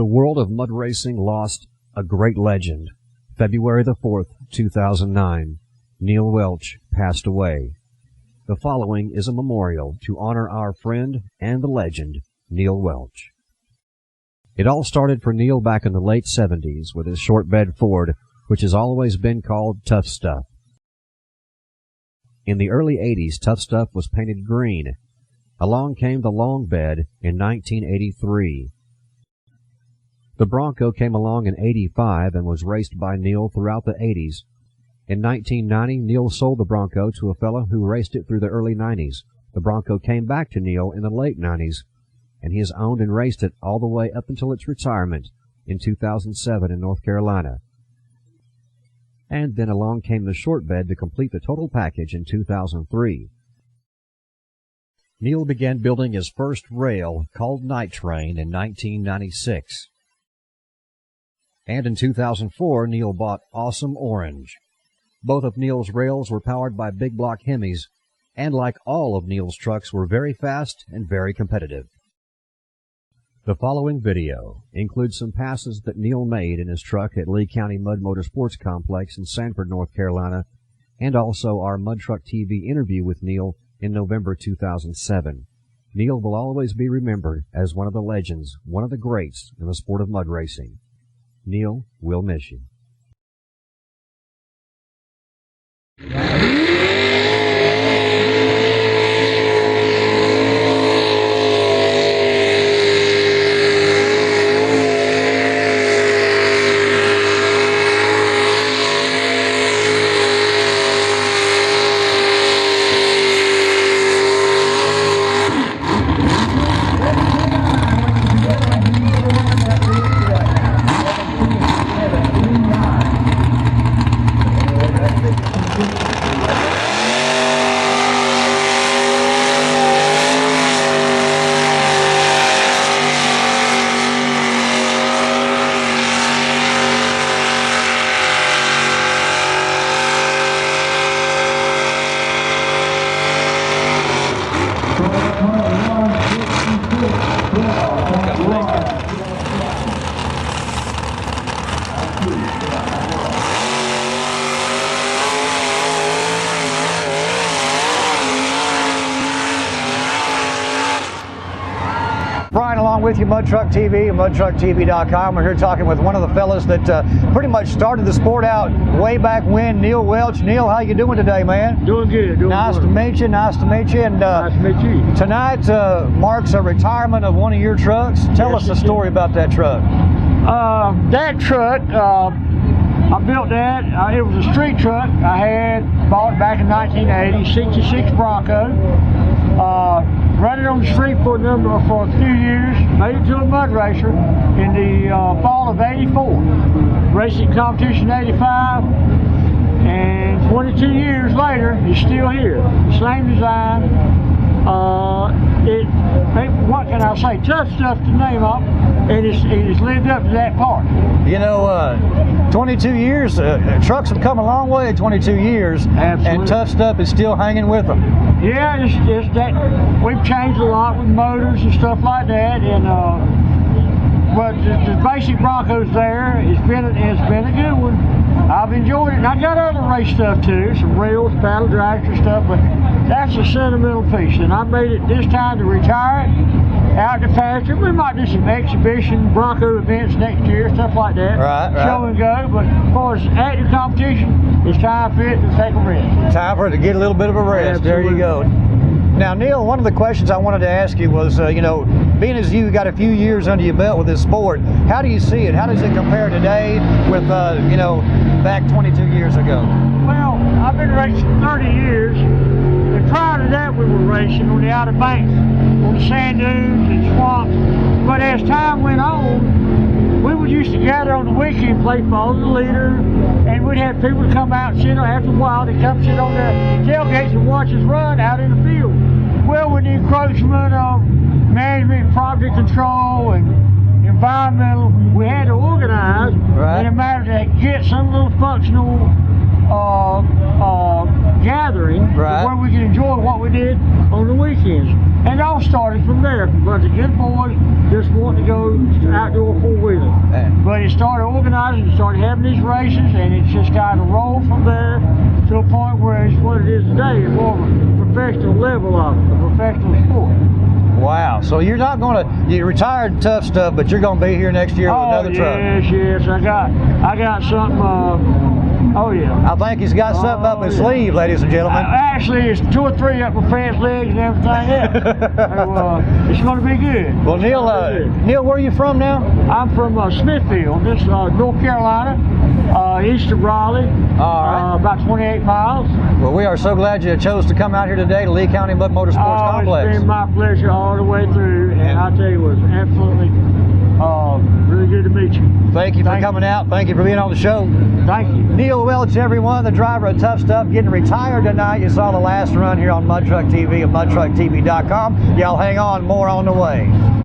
The world of mud racing lost a great legend. February the 4th, 2009, Neal Welch passed away. The following is a memorial to honor our friend and the legend, Neal Welch. It all started for Neal back in the late 70s with his short bed Ford, which has always been called Tough Stuff. In the early 80s, Tough Stuff was painted green. Along came the long bed in 1983. The Bronco came along in 85 and was raced by Neal throughout the 80s. In 1990, Neal sold the Bronco to a fellow who raced it through the early 90s. The Bronco came back to Neal in the late 90s, and he has owned and raced it all the way up until its retirement in 2007 in North Carolina. And then along came the short bed to complete the total package in 2003. Neal began building his first rail, called Night Train, in 1996. And in 2004, Neal bought Awesome Orange. Both of Neal's rails were powered by big block Hemis, and like all of Neal's trucks, were very fast and very competitive. The following video includes some passes that Neal made in his truck at Lee County Mud Motorsports Complex in Sanford, North Carolina, and also our Mud Truck TV interview with Neal in November 2007. Neal will always be remembered as one of the legends, one of the greats in the sport of mud racing. Neal, we'll miss you. Brian, along with you, Mud Truck TV and MudTruckTV.com. We're here talking with one of the fellas that pretty much started the sport out way back when, Neal Welch. Neal, how you doing today, man? Doing good. Nice to meet you. Nice to meet you. And nice to meet you. Tonight marks a retirement of one of your trucks. Tell us a story about that truck. That truck, I built that. It was a street truck. I had bought it back in 1980, 66 Bronco. Run it on the street for a few years, made it to a mud racer in the fall of '84. Racing competition '85, and 22 years later, it's still here. Same design. What can I say? Tough stuff to name up, and it's lived up to that part. You know, 22 years, trucks have come a long way in 22 years. Absolutely. And Tough Stuff is still hanging with them. Yeah, it's that we've changed a lot with motors and stuff like that, and but the basic Bronco's there. It's been a good one. I've enjoyed it, and I got other race stuff too, some reels, paddle dragster stuff, but that's a sentimental piece, and I made it this time to retire it out the factory. We might do some exhibition Bronco events next year, stuff like that. Right. Show and go, but as far as active competition, it's time for it to take a rest. Time for it to get a little bit of a rest. Absolutely. There you go. Now, Neal, one of the questions I wanted to ask you was, you know, being as you got a few years under your belt with this sport, how do you see it? How does it compare today with, you know, back 22 years ago? Well, I've been racing 30 years, and prior to that we were racing on the Outer Banks, on the sand dunes and swamps. But as time went on, we would used to gather on the weekend, play follow the leader, and we'd have people come out and sit on, after a while, they'd come sit on the tailgates and watch us run out in the field. Well, with the encroachment of management, property control, and environmental, we had to organize in a matter to get some little functional gathering where we could enjoy what we did on the weekends. And it all started from there, from a bunch of good boys just wanting to go outdoor four-wheeling. But it started organizing, it started having these races, and it's just kind of rolled from there to a point where it's what it is today, it's more of a professional level of it, a professional sport. Wow. So you're not going to, you retired Tough Stuff, but you're going to be here next year with another truck. Yes. I got something. Oh yeah. I think he's got something up his sleeve, ladies and gentlemen. Actually, it's 2 or 3 up my pants legs and everything else. So, it's going to be good. Well, Neal, where are you from now? I'm from Smithfield, this North Carolina, east of Raleigh. All right. About 28 miles. Well, we are so glad you chose to come out here today to Lee County Buck Motorsports Complex. It's been my pleasure all the way through, and I tell you, it was absolutely really good to meet you. Thank you for coming out. Thank you for being on the show. Thank you. Neal Welch, everyone, the driver of Tough Stuff, getting retired tonight. You saw the last run here on Mud Truck TV at mudtrucktv.com. Y'all hang on, more on the way.